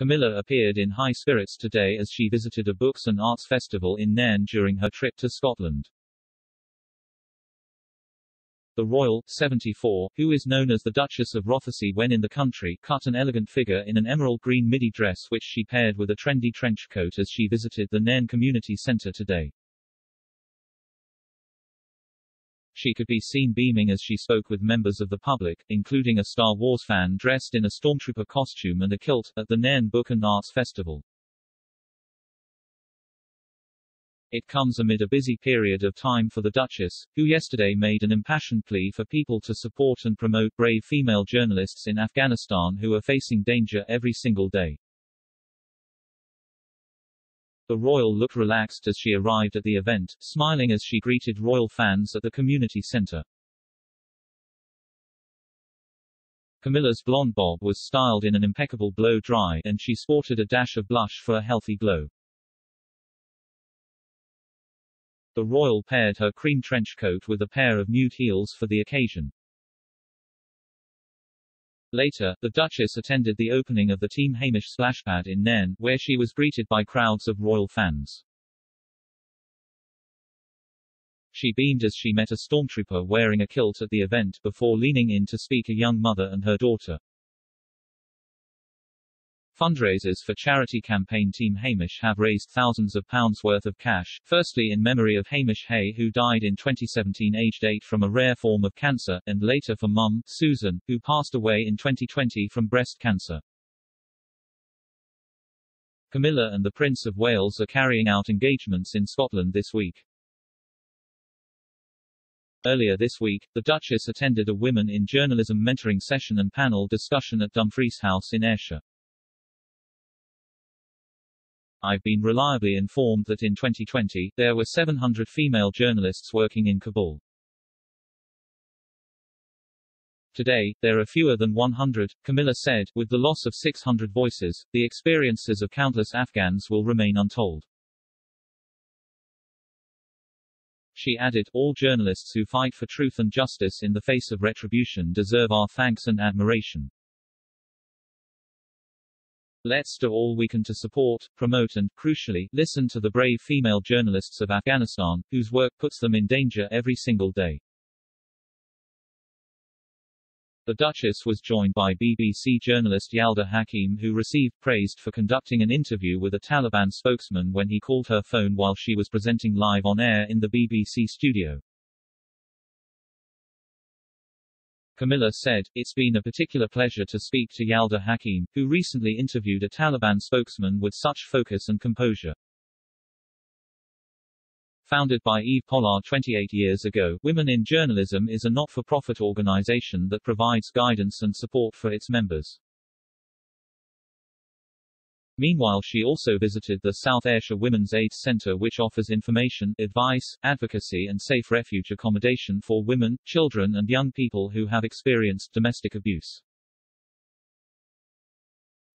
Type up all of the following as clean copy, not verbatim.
Camilla appeared in high spirits today as she visited a books and arts festival in Nairn during her trip to Scotland. The royal, 74, who is known as the Duchess of Rothesay when in the country, cut an elegant figure in an emerald green midi dress which she paired with a trendy trench coat as she visited the Nairn Community Centre today. She could be seen beaming as she spoke with members of the public, including a Star Wars fan dressed in a stormtrooper costume and a kilt, at the Nairn Book and Arts Festival. It comes amid a busy period of time for the Duchess, who yesterday made an impassioned plea for people to support and promote brave female journalists in Afghanistan who are facing danger every single day. The royal looked relaxed as she arrived at the event, smiling as she greeted royal fans at the community centre. Camilla's blonde bob was styled in an impeccable blow-dry, and she sported a dash of blush for a healthy glow. The royal paired her cream trench coat with a pair of nude heels for the occasion. Later, the Duchess attended the opening of the Team Hamish Splashpad in Nairn, where she was greeted by crowds of royal fans. She beamed as she met a stormtrooper wearing a kilt at the event, before leaning in to speak to a young mother and her daughter. Fundraisers for charity campaign Team Hamish have raised thousands of pounds worth of cash, firstly in memory of Hamish Hey, who died in 2017 aged 8 from a rare form of cancer, and later for Mum, Susan, who passed away in 2020 from breast cancer. Camilla and the Prince of Wales are carrying out engagements in Scotland this week. Earlier this week, the Duchess attended a Women in Journalism mentoring session and panel discussion at Dumfries House in Ayrshire. I've been reliably informed that in 2020, there were 700 female journalists working in Kabul. Today, there are fewer than 100, Camilla said. With the loss of 600 voices, the experiences of countless Afghans will remain untold. She added, all journalists who fight for truth and justice in the face of retribution deserve our thanks and admiration. Let's do all we can to support, promote and, crucially, listen to the brave female journalists of Afghanistan, whose work puts them in danger every single day. The Duchess was joined by BBC journalist Yalda Hakim, who received praise for conducting an interview with a Taliban spokesman when he called her phone while she was presenting live on air in the BBC studio. Camilla said, it's been a particular pleasure to speak to Yalda Hakim, who recently interviewed a Taliban spokesman with such focus and composure. Founded by Eve Pollard 28 years ago, Women in Journalism is a not-for-profit organization that provides guidance and support for its members. Meanwhile, she also visited the South Ayrshire Women's Aid Centre, which offers information, advice, advocacy and safe refuge accommodation for women, children and young people who have experienced domestic abuse.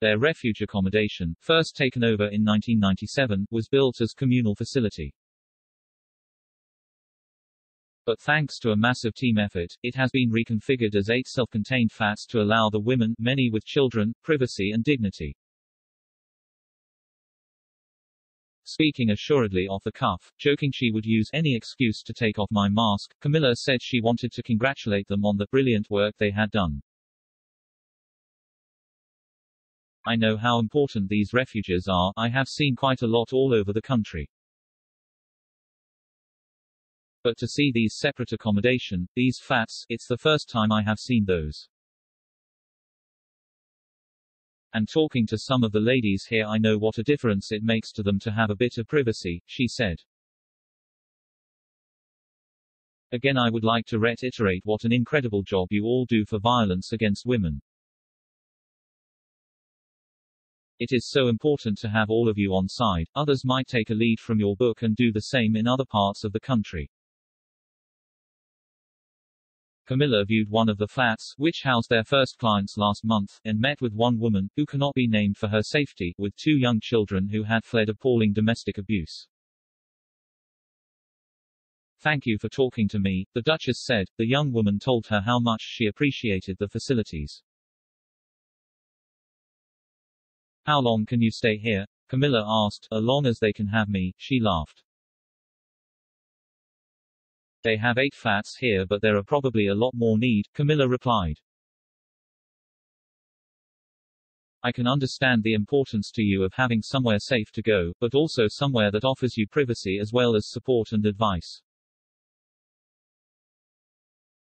Their refuge accommodation, first taken over in 1997, was built as communal facility. But thanks to a massive team effort, it has been reconfigured as 8 self-contained flats to allow the women, many with children, privacy and dignity. Speaking assuredly off the cuff, joking she would use any excuse to take off my mask, Camilla said she wanted to congratulate them on the brilliant work they had done. I know how important these refuges are. I have seen quite a lot all over the country. But to see these separate accommodation, these flats, it's the first time I have seen those. And talking to some of the ladies here, I know what a difference it makes to them to have a bit of privacy, she said. Again, I would like to ret-iterate what an incredible job you all do for violence against women. It is so important to have all of you on side. Others might take a lead from your book and do the same in other parts of the country. Camilla viewed one of the flats, which housed their first clients last month, and met with one woman, who cannot be named for her safety, with 2 young children who had fled appalling domestic abuse. Thank you for talking to me, the Duchess said. The young woman told her how much she appreciated the facilities. How long can you stay here? Camilla asked. As long as they can have me, she laughed. They have 8 flats here, but there are probably a lot more need, Camilla replied. I can understand the importance to you of having somewhere safe to go, but also somewhere that offers you privacy as well as support and advice.